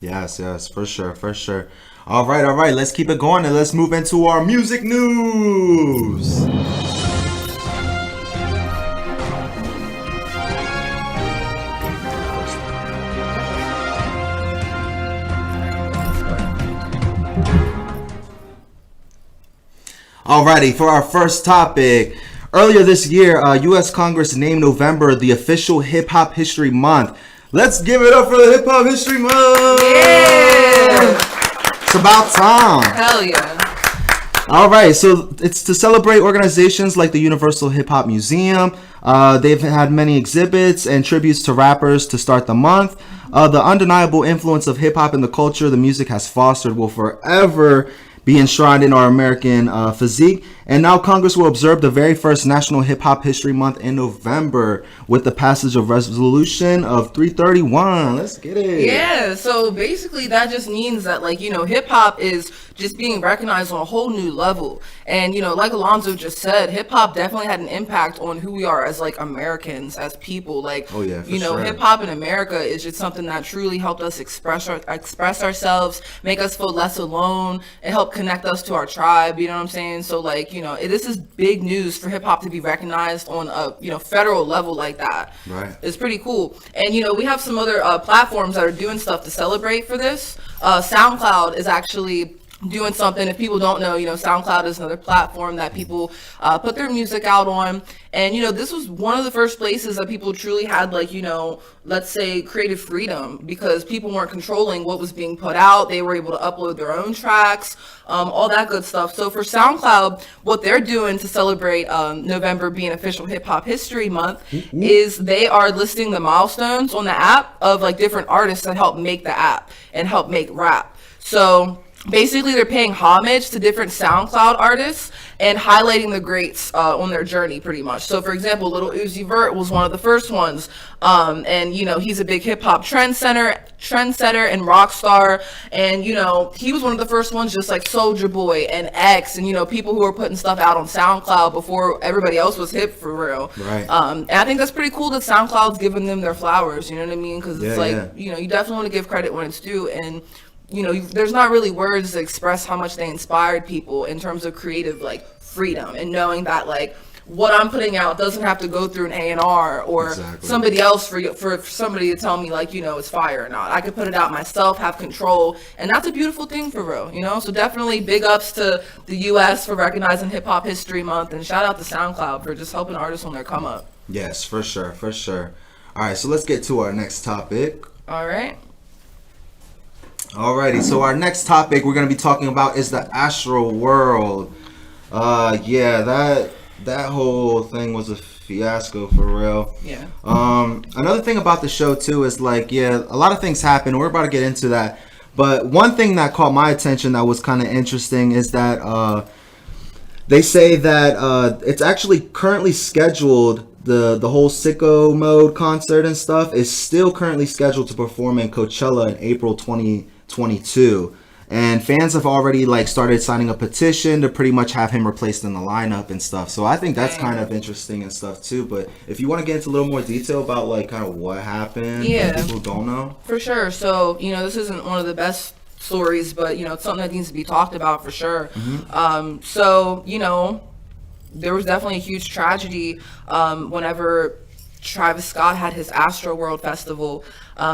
Yes, for sure, for sure. All right. Let's keep it going and let's move into our music news. Alrighty, for our first topic. Earlier this year, U.S. Congress named November the official Hip Hop History Month. Let's give it up for the Hip Hop History Month! Yeah! It's about time. Hell yeah. Alright, so it's to celebrate organizations like the Universal Hip Hop Museum. They've had many exhibits and tributes to rappers to start the month. The undeniable influence of hip hop in the culture the music has fostered will forever be enshrined in our American physique. And now Congress will observe the very first National Hip Hop History Month in November with the passage of Resolution of 331. Let's get it. Yeah, so basically that just means that, like, hip hop is just being recognized on a whole new level. And, like Alonzo just said, hip hop definitely had an impact on who we are as, like, Americans, as people. Like, Oh, yeah, for sure. hip hop in America is just something that truly helped us express ourselves, make us feel less alone, and help connect us to our tribe. You know what I'm saying? So, like, this is big news for hip hop to be recognized on a federal level like that. Right. It's pretty cool. And we have some other platforms that are doing stuff to celebrate for this. SoundCloud is actually doing something. If people don't know, SoundCloud is another platform that people put their music out on. And, this was one of the first places that people truly had, like, let's say creative freedom, because people weren't controlling what was being put out. They were able to upload their own tracks, all that good stuff. So for SoundCloud, what they're doing to celebrate November being official Hip Hop History Month is they are listing the milestones on the app of, like, different artists that help make the app and help make rap. So basically, they're paying homage to different SoundCloud artists and highlighting the greats on their journey, pretty much. So, for example, Lil Uzi Vert was one of the first ones, and he's a big hip hop trendsetter and rock star, and he was one of the first ones, just like Soulja Boy and X, and people who were putting stuff out on SoundCloud before everybody else was hip for real. Right. And I think that's pretty cool that SoundCloud's giving them their flowers. You know what I mean? Because it's you definitely want to give credit when it's due, and there's not really words to express how much they inspired people in terms of creative, like, freedom, and knowing that, like, what I'm putting out doesn't have to go through an A&R or somebody else for somebody to tell me, like, it's fire or not. I could put it out myself, have control, and that's a beautiful thing for real, So definitely big ups to the U.S. for recognizing Hip Hop History Month, and shout out to SoundCloud for just helping artists on their come up. Yes, for sure, for sure. All right, so let's get to our next topic. All right. Alrighty, so our next topic we're going to be talking about is the AstroWorld. That whole thing was a fiasco for real. Yeah. Another thing about the show too is, like, a lot of things happen. We're about to get into that. But one thing that caught my attention that was kind of interesting is that they say that it's actually currently scheduled. The whole Sicko Mode concert and stuff is still currently scheduled to perform in Coachella in April 2022, and fans have already, like, started signing a petition to pretty much have him replaced in the lineup and stuff. So I think that's kind of interesting and stuff too. But if you want to get into a little more detail about, like, kind of what happened, yeah, people don't know. For sure. So this isn't one of the best stories, but it's something that needs to be talked about for sure. Mm-hmm. So there was definitely a huge tragedy whenever Travis Scott had his AstroWorld festival.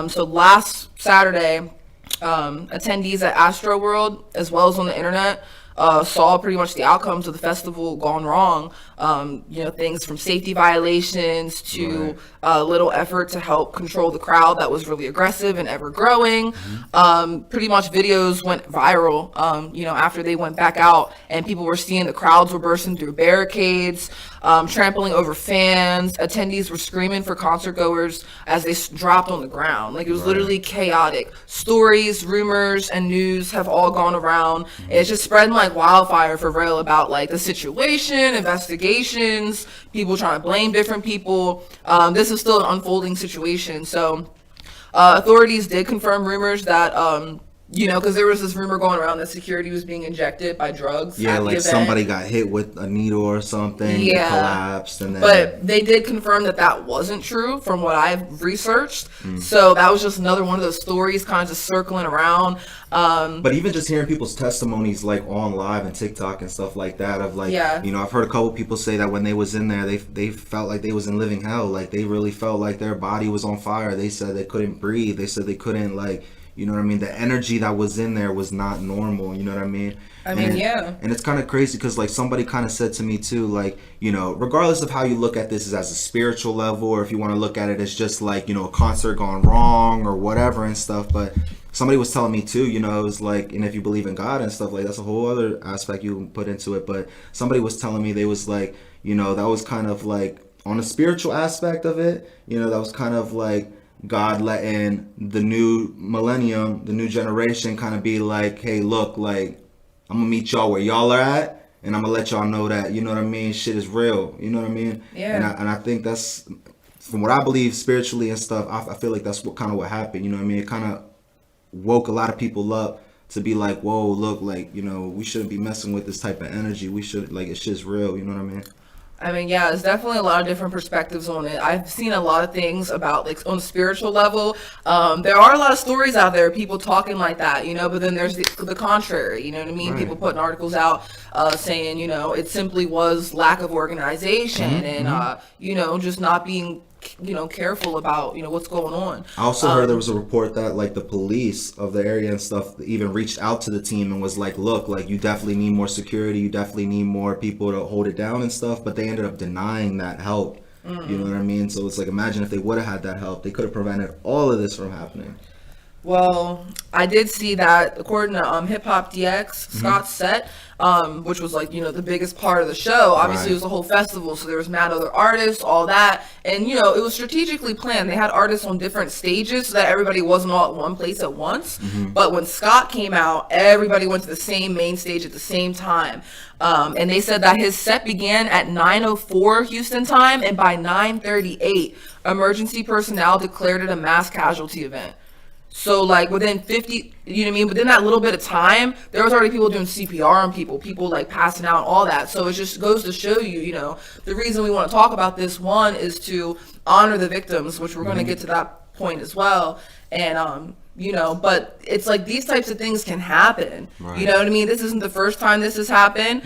So last Saturday, attendees at AstroWorld, as well as on the internet, saw pretty much the outcomes of the festival gone wrong. Things from safety violations to little effort to help control the crowd that was really aggressive and ever growing. Mm-hmm. Pretty much videos went viral, after they went back out, and people were seeing the crowds were bursting through barricades, trampling over fans. Attendees were screaming for concert goers as they dropped on the ground. Like, it was literally chaotic. Stories, rumors, and news have all gone around. Mm-hmm. It's just spreading like wildfire for real about, like, the situation, investigations, people trying to blame different people. This is still an unfolding situation. So authorities did confirm rumors that you know, because there was this rumor going around that security was being injected by drugs. Yeah, at the like event. somebody got hit with a needle or something, Yeah. collapsed, and then. But they did confirm that that wasn't true from what I've researched. So that was just another one of those stories kind of just circling around. But even just hearing people's testimonies like on live and TikTok and stuff like that of like, Yeah. you know, I've heard a couple people say that when they was in there, they felt like they was in living hell. Like they really felt like their body was on fire. They said they couldn't breathe. They said they couldn't like, you know what I mean? The energy that was in there was not normal. You know what I mean? Yeah. And it's kind of crazy because like somebody kind of said to me too, like, you know, regardless of how you look at this as a spiritual level, or if you want to look at it as just like, you know, a concert gone wrong or whatever and stuff, but somebody was telling me too, you know, it was like, and if you believe in God and stuff, like that's a whole other aspect you can put into it. But somebody was telling me, they was like, you know, that was kind of like on a spiritual aspect of it, you know, that was kind of like God letting the new millennium, the new generation kind of be like, hey, look, like, I'm gonna meet y'all where y'all are at, and I'm gonna let y'all know that, you know what I mean, shit is real, you know what I mean? Yeah. And I think that's, from what I believe spiritually and stuff, I feel like that's what kind of what happened, you know what I mean? It kind of woke a lot of people up to be like, whoa, look, like, you know, we shouldn't be messing with this type of energy. We should, like, it's just real, you know what I mean? I mean, yeah, there's definitely a lot of different perspectives on it. I've seen a lot of things about, like, on the spiritual level. There are a lot of stories out there, people talking like that, you know, but then there's the contrary, you know what I mean? Right. People putting articles out saying, you know, it simply was lack of organization and, you know, just not being, you know, careful about, you know, what's going on. I also heard there was a report that like the police of the area and stuff even reached out to the team and was like, look, like you definitely need more security, you definitely need more people to hold it down and stuff, but they ended up denying that help. You know what I mean? So it's like, imagine if they would have had that help, they could have prevented all of this from happening. Well, I did see that according to Hip Hop DX, Scott's set, which was like, you know, the biggest part of the show. Obviously, Right. it was a whole festival, so there was mad other artists, all that. And, you know, it was strategically planned. They had artists on different stages so that everybody wasn't all at one place at once. But when Scott came out, everybody went to the same main stage at the same time. And they said that his set began at 9:04 Houston time, and by 9:38, emergency personnel declared it a mass casualty event. So, like, within 50, you know what I mean? Within that little bit of time, there was already people doing CPR on people, like, passing out, all that. So it just goes to show you, you know, the reason we want to talk about this, one, is to honor the victims, which we're going to get to that point as well. And, you know, but it's like these types of things can happen. Right. You know what I mean? This isn't the first time this has happened.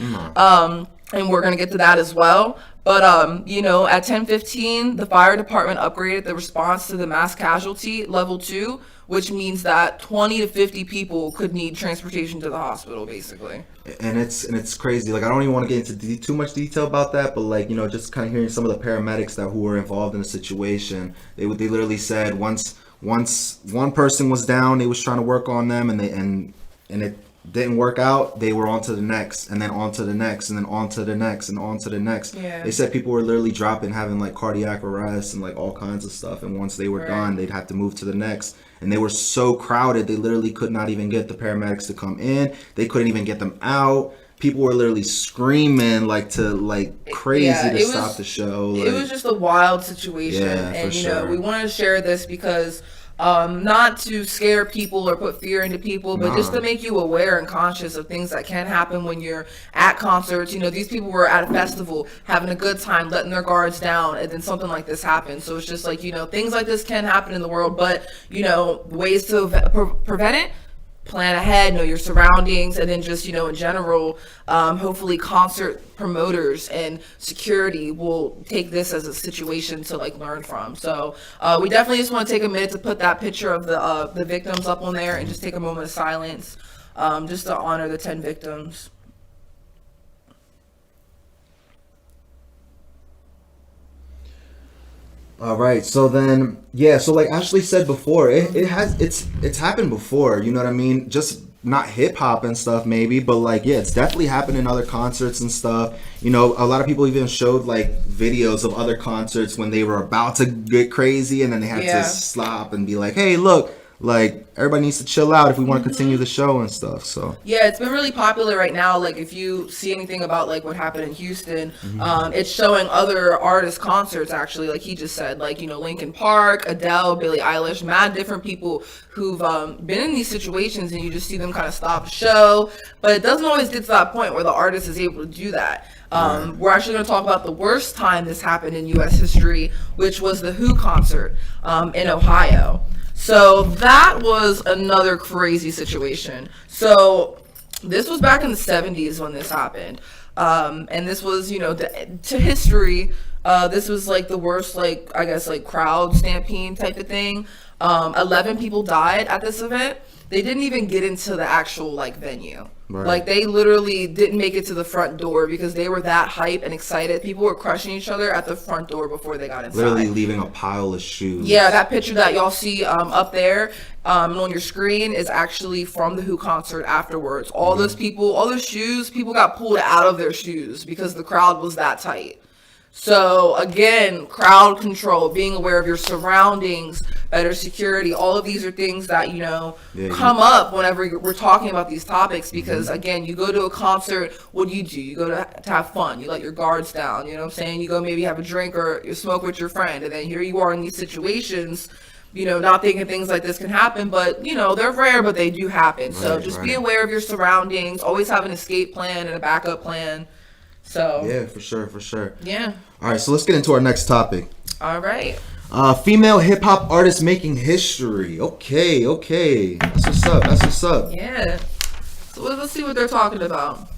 And we're going to get to that as well. But, you know, at 10:15, the fire department upgraded the response to the mass casualty level 2, which means that 20 to 50 people could need transportation to the hospital, basically. And it's crazy. Like, I don't even want to get into too much detail about that, but like, you know, just kind of hearing some of the paramedics who were involved in the situation, they literally said once one person was down, they was trying to work on them, and it didn't work out, they were on to the next, and then on to the next, and then on to the next, and on to the next. Yeah. They said people were literally dropping, having like cardiac arrest and like all kinds of stuff, and once they were Right. done, they'd have to move to the next. And they were so crowded, they literally could not even get the paramedics to come in. They couldn't even get them out. People were literally screaming like crazy Yeah, to it stop was- the show. It was just a wild situation. Yeah, and, for you know, sure. we wanted to share this because not to scare people or put fear into people, but just to make you aware and conscious of things that can happen when you're at concerts. You know, these people were at a festival having a good time, letting their guards down, and then something like this happens. So it's just like, you know, things like this can happen in the world, but, you know, ways to prevent it: plan ahead, know your surroundings, and then just, you know, in general, hopefully concert promoters and security will take this as a situation to like learn from. So we definitely just want to take a minute to put that picture of the victims up on there and just take a moment of silence just to honor the 10 victims. All right, so then, yeah, so like Ashley said before, it's happened before, you know what I mean? Just not hip hop and stuff maybe, but like, yeah, it's definitely happened in other concerts and stuff. You know, a lot of people even showed like videos of other concerts when they were about to get crazy, and then they had Yeah. to stop and be like, hey, look, like everybody needs to chill out if we want to continue the show and stuff. So yeah, it's been really popular right now. Like if you see anything about like what happened in Houston, it's showing other artist concerts actually. Like he just said, like, you know, Linkin Park, Adele, Billie Eilish, mad different people who've been in these situations, and you just see them kind of stop a show. But it doesn't always get to that point where the artist is able to do that. We're actually going to talk about the worst time this happened in U.S. history, which was the Who concert in Ohio. So that was another crazy situation. So this was back in the 70s when this happened. And this was, you know, to history, this was like the worst, like, I guess, like crowd stampede type of thing. 11 people died at this event. They didn't even get into the actual like venue. Right. Like they literally didn't make it to the front door because they were that hype and excited. People were crushing each other at the front door before they got inside. Literally leaving a pile of shoes. Yeah, that picture that y'all see up there on your screen is actually from the Who concert afterwards. All those people, all those shoes, people got pulled out of their shoes because the crowd was that tight. So again, crowd control, being aware of your surroundings, better security, all of these are things that, you know, come up whenever we're talking about these topics because, again, you go to a concert, what do? You go to have fun. You let your guards down, you know what I'm saying? You go maybe have a drink or you smoke with your friend, and then here you are in these situations, you know, not thinking things like this can happen, but, you know, they're rare, but they do happen. So just be aware of your surroundings, always have an escape plan and a backup plan. So yeah, for sure. Yeah. All right, so let's get into our next topic. All right. Female hip hop artists making history. Okay. That's what's up. Yeah. So let's see what they're talking about.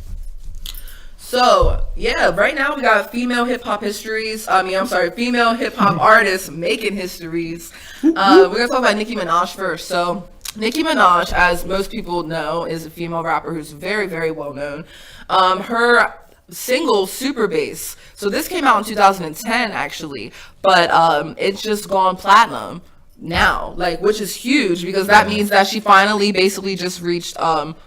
So yeah, right now we got female hip hop female hip hop artists making histories. We're gonna talk about Nicki Minaj first. So Nicki Minaj, as most people know, is a female rapper who's very, very well known. Her single Super Bass, so this came out in 2010 actually, but it's just gone platinum now, like, which is huge because that means that she finally basically just reached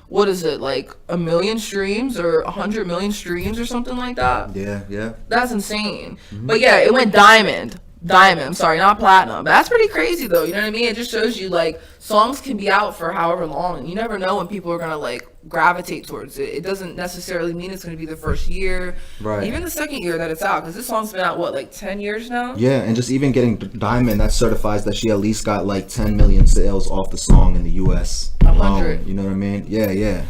what is it, like 1 million streams or 100 million streams or something like that. Yeah, that's insane. But yeah, it went diamond, I'm sorry, not platinum. But that's pretty crazy though, you know what I mean? It just shows you like songs can be out for however long, and you never know when people are gonna like gravitate towards it. It doesn't necessarily mean it's gonna be the first year, right? Even the second year that it's out, because this song's been out what, like 10 years now? Yeah, and just even getting diamond, that certifies that she at least got like 10 million sales off the song in the U.S. 100. You know what I mean? Yeah.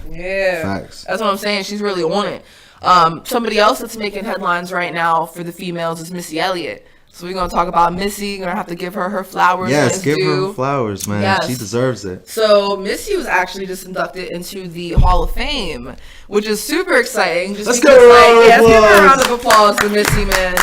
Facts. That's what I'm saying. She's really on it. Somebody else that's making headlines right now for the females is Missy Elliot. So we're going to talk about Missy. We're going to have to give her flowers. Yes, give her her flowers, man. Yes. She deserves it. So Missy was actually just inducted into the Hall of Fame, which is super exciting. Let's give her a round of applause for Missy, man.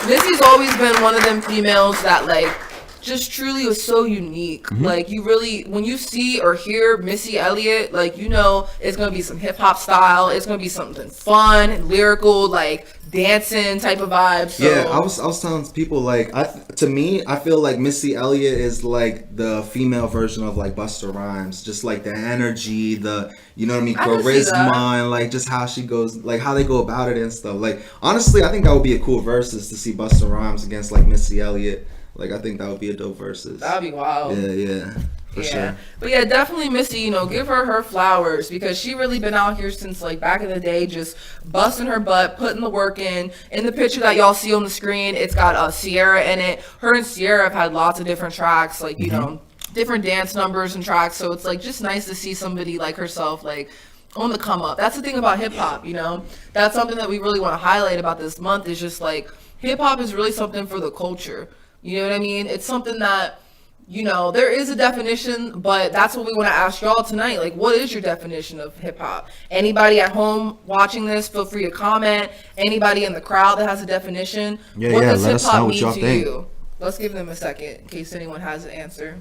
Missy's always been one of them females that, like, just truly was so unique. Like, you really, when you see or hear Missy Elliot, like, you know it's going to be some hip-hop style. It's going to be something fun, lyrical, like, dancing type of vibe. So. Yeah, I was telling people, like, to me, I feel like Missy Elliott is like the female version of like Busta Rhymes, just like the energy, the, you know what I mean, charisma, and like just how she goes, like how they go about it and stuff. Like, honestly, I think that would be a cool versus to see Busta Rhymes against like Missy Elliott. Like, I think that would be a dope versus. That'd be wild. Yeah. For sure. But yeah, definitely Missy, you know, give her flowers because she really been out here since like back in the day, just busting her butt, putting the work in. In the picture that y'all see on the screen, it's got Sierra in it. Her and Sierra have had lots of different tracks, like, you know, different dance numbers and tracks. So it's like just nice to see somebody like herself, like, on the come up. That's the thing about hip hop, you know. That's something that we really want to highlight about this month is just like hip hop is really something for the culture. You know what I mean? It's something that, you know, there is a definition, but that's what we want to ask y'all tonight. Like, what is your definition of hip hop? Anybody at home watching this, feel free to comment. Anybody in the crowd that has a definition, what does hip hop mean to you? Let's give them a second in case anyone has an answer.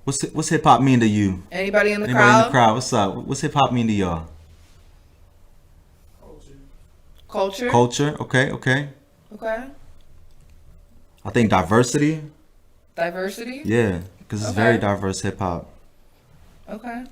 What's hip hop mean to you? Anybody in the crowd? Anybody in the crowd? What's up? What's hip hop mean to y'all? Culture. Culture. Okay. I think diversity. Diversity? Yeah, because it's very diverse hip hop. Okay.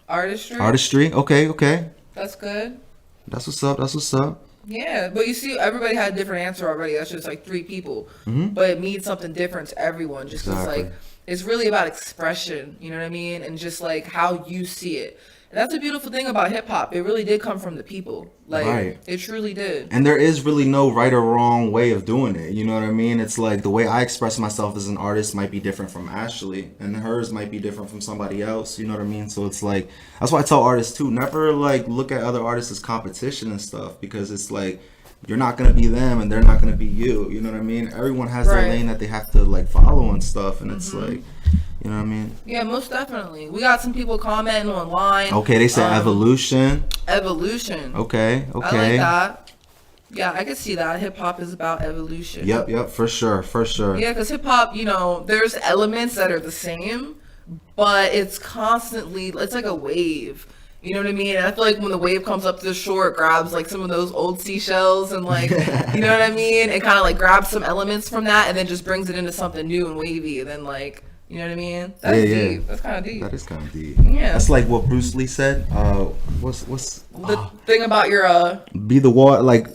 Artistry. Okay. That's good. That's what's up. Yeah, but you see, everybody had a different answer already. That's just like 3 people, but it means something different to everyone. Just 'cause, Exactly. like, it's really about expression. You know what I mean? And just like how you see it. And that's a beautiful thing about hip hop. It really did come from the people. Like, Right. it truly did. And there is really no right or wrong way of doing it. You know what I mean? It's like the way I express myself as an artist might be different from Ashley, and hers might be different from somebody else. You know what I mean? So it's like, that's why I tell artists too, never like look at other artists as competition and stuff, because it's like, you're not gonna be them and they're not gonna be you. You know what I mean? Everyone has their Right. lane that they have to like follow and stuff, and it's like, you know what I mean? Yeah, most definitely. We got some people commenting online. Okay, they said evolution. Evolution. Okay, I like okay. that. Yeah, I can see that. Hip hop is about evolution. Yep, for sure, for sure. Yeah, because hip hop, you know, there's elements that are the same, but it's constantly, it's like a wave. You know what I mean? And I feel like when the wave comes up to the shore, it grabs like some of those old seashells and like, you know what I mean? It kind of like grabs some elements from that and then just brings it into something new and wavy. And then like, you know what I mean? That's Yeah. deep. That's kind of deep. That is kind of deep. Yeah. That's like what Bruce Lee said. What's The thing about your be the water, like,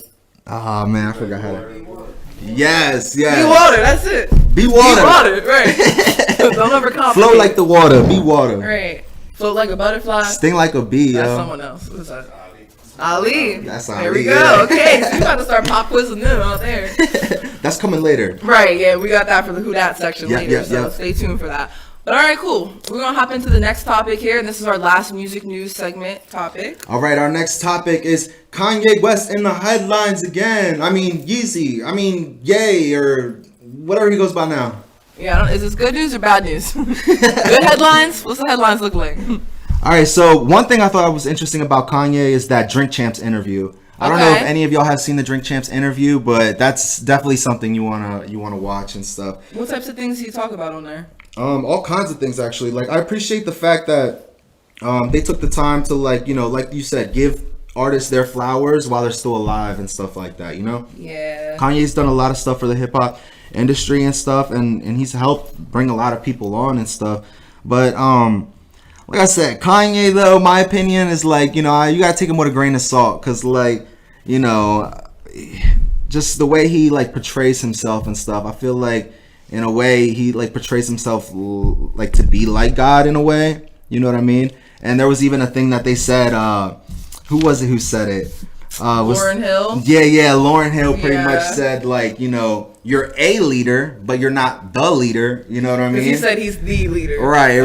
ah man, I forgot how to. Yes, be yes. water, that's it. Be water. Be water, right. Don't ever complicate. Flow like the water. Be water. Right. Float like a butterfly. Sting like a bee. That's Yo. someone else. Who's that? Ali. That's There Ali, we go. yeah. Okay, so we about to start pop quizzing them out there. That's coming later. Right, yeah, we got that for the Who Dat section Yeah, later, yeah, so yeah. stay tuned for that. But all right, cool. We're going to hop into the next topic here, and this is our last music news segment topic. All right, our next topic is Kanye West in the headlines again. I mean, Yeezy. I mean, Ye, or whatever he goes by now. Yeah, is this good news or bad news? Good headlines? What's the headlines look like? All right, so one thing I thought was interesting about Kanye is that Drink Champs interview. I don't know if Okay. any of y'all have seen the Drink Champs interview, but that's definitely something you wanna watch and stuff. What types of things do you talk about on there? All kinds of things actually. Like I appreciate the fact that they took the time to like you said, give artists their flowers while they're still alive and stuff like that. You know, Yeah. Kanye's done a lot of stuff for the hip hop industry and stuff, and he's helped bring a lot of people on and stuff. But like I said, Kanye though, my opinion is like, you gotta take him with a grain of salt, cause like, just the way he like portrays himself and stuff. I feel like in a way he like portrays himself like to be like God in a way. You know what I mean? And there was even a thing that they said. Who was it who said it? Lauryn Hill? Yeah. Lauryn Hill pretty Yeah. much said like, you're a leader, but you're not the leader. You know what I mean? Because he said he's the leader. Right.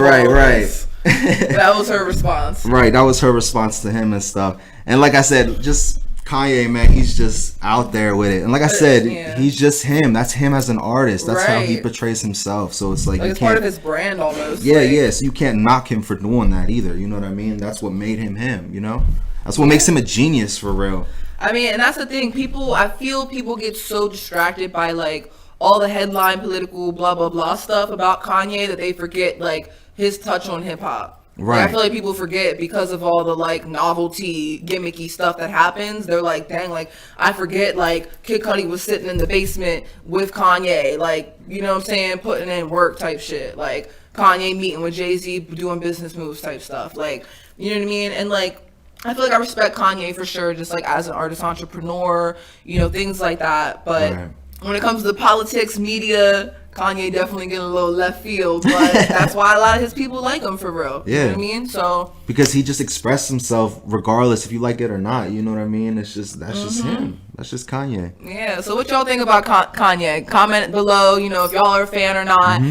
That was her response. Right, that was her response to him and stuff. And like I said, just Kanye, man, he's just out there with it. And like I said, Yeah. he's just him. That's him as an artist. That's how he Right. portrays himself. So it's like, Like you it's part of can't. his brand almost. Yeah, like, yeah. So you can't knock him for doing that either. You know what I mean? That's what made him him. You know, that's what makes him a genius for real. I mean, and that's the thing. I feel people get so distracted by like all the headline political blah blah blah stuff about Kanye that they forget like his touch on hip hop. Right. Like, I feel like people forget because of all the like novelty gimmicky stuff that happens. They're like, dang, like I forget like Kid Cudi was sitting in the basement with Kanye, like, you know what I'm saying, putting in work type shit. Like Kanye meeting with Jay-Z doing business moves type stuff. Like, you know what I mean? And like I feel like I respect Kanye for sure, just like as an artist entrepreneur, things like that. But Right. when it comes to politics, media, Kanye definitely getting a little left field. But that's why a lot of his people like him for real. You know Yeah. what I mean? So Because he just expressed himself regardless if you like it or not. You know what I mean? That's just him. That's just Kanye. yeah. So what y'all think about Kanye? Comment below. If y'all are a fan or not.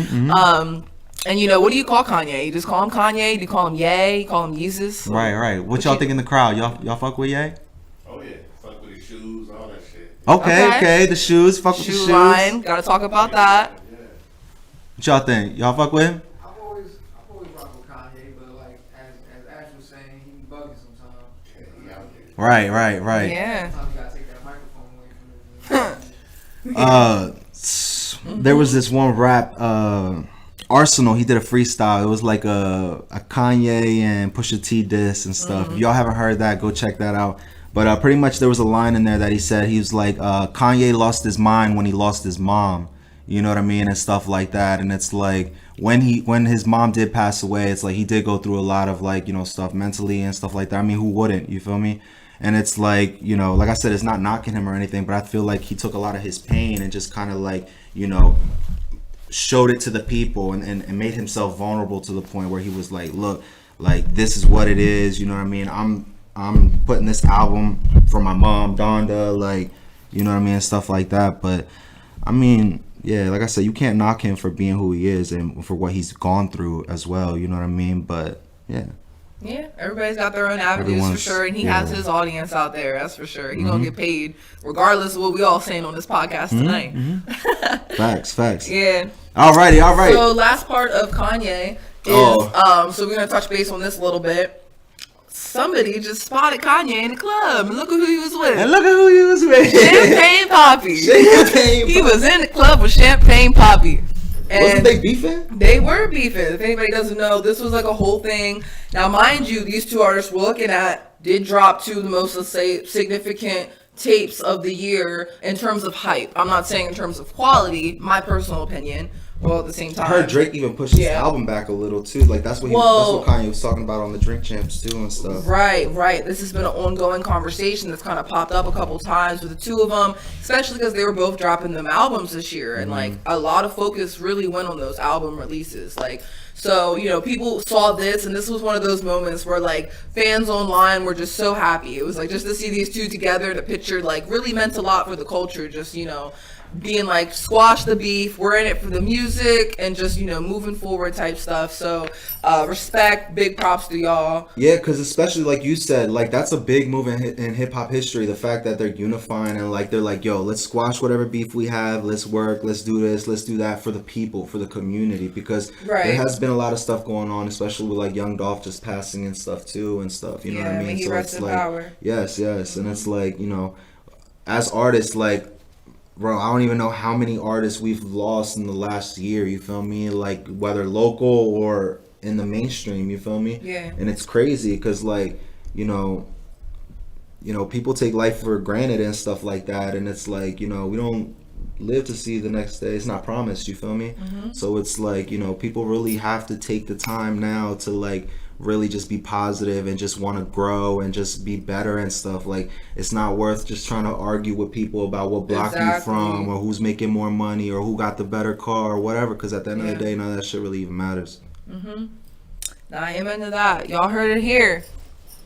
And what do you call Kanye? You just call him Kanye? Do you call him Ye? You call him Yeezus? Right. What y'all think in the crowd? Y'all fuck with Ye? Oh yeah, fuck with his shoes, all that shit. Okay. The shoes. Fuck with the Shoe shoes. line. Gotta talk about that. Yeah. What y'all think? Y'all fuck with him? I've always rocked with Kanye, but like as Ash was saying, he be bugging sometimes. Yeah, he out there. Right. Yeah. Sometimes you gotta take that microphone away from him. There was this one rap, Arsenal. He did a freestyle. It was like a Kanye and Pusha T diss and stuff. If y'all haven't heard that, go check that out. But pretty much there was a line in there that he said, he was like, Kanye lost his mind when he lost his mom. You know what I mean? And stuff like that. And it's like when his mom did pass away, it's like he did go through a lot of like, stuff mentally and stuff like that. I mean, who wouldn't? You feel me? And it's like, you know, like I said, it's not knocking him or anything, but I feel like he took a lot of his pain and just kind of like, you know, showed it to the people and made himself vulnerable to the point where he was like, look, like, this is what it is, you know what I mean? I'm putting this album for my mom, Donda, like, you know what I mean, and stuff like that. But I mean, yeah, like I said, you can't knock him for being who he is and for what he's gone through as well, you know what I mean? But yeah. Yeah, everybody's got their own avenues for sure, and he has his audience out there, that's for sure. He's gonna get paid regardless of what we all saying on this podcast tonight. Facts. Yeah. All right. So last part of Kanye is so we're gonna touch base on this a little bit. Somebody just spotted Kanye in the club, and look at who he was with. Champagne Poppy. He was in the club with Champagne Poppy. And wasn't they beefing? They were beefing. If anybody doesn't know, this was like a whole thing. Now, mind you, these two artists we're looking at did drop two of the most, let's say, significant tapes of the year in terms of hype. I'm not saying in terms of quality, my personal opinion. Well, at the same time, I heard Drake even pushed his album back a little too. Like that's what Kanye was talking about on the Drink Champs too and stuff. Right. This has been an ongoing conversation that's kind of popped up a couple times with the two of them, especially because they were both dropping them albums this year, and like a lot of focus really went on those album releases. Like, so, you know, people saw this, and this was one of those moments where like fans online were just so happy. It was like just to see these two together, the picture like really meant a lot for the culture. Just, you know, being like, squash the beef, we're in it for the music, and just, you know, moving forward type stuff. So respect, big props to y'all. Yeah, because especially like you said, like that's a big move in hip hop history, the fact that they're unifying and like they're like, yo, let's squash whatever beef we have, let's work, let's do this, let's do that for the people, for the community, because there has been a lot of stuff going on, especially with like Young Dolph just passing and stuff too and stuff, you know what I mean? So it's like power. Yes, and it's like, you know, as artists, like, bro, I don't even know how many artists we've lost in the last year, you feel me? Like, whether local or in the mainstream, you feel me? Yeah. And it's crazy because, like, you know, people take life for granted and stuff like that. And it's like, you know, we don't live to see the next day. It's not promised, you feel me? So it's like, you know, people really have to take the time now to, like, really just be positive and just want to grow and just be better and stuff. Like, it's not worth just trying to argue with people about what block you from or who's making more money or who got the better car or whatever, because at the end of the day, none of that shit really even matters. Now, amen to that. Y'all heard it here.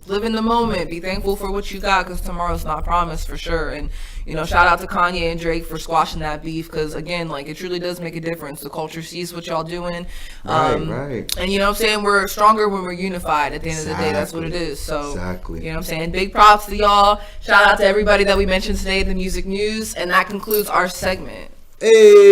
Live in the moment. Be thankful for what you got, because tomorrow's not promised for sure. And, you know, shout out to Kanye and Drake for squashing that beef, because, again, like, it truly does make a difference. The culture sees what y'all doing. Right. And, you know what I'm saying, we're stronger when we're unified at the end of the day. That's what it is. So, you know what I'm saying, big props to y'all. Shout out to everybody that we mentioned today in the music news. And that concludes our segment. Hey.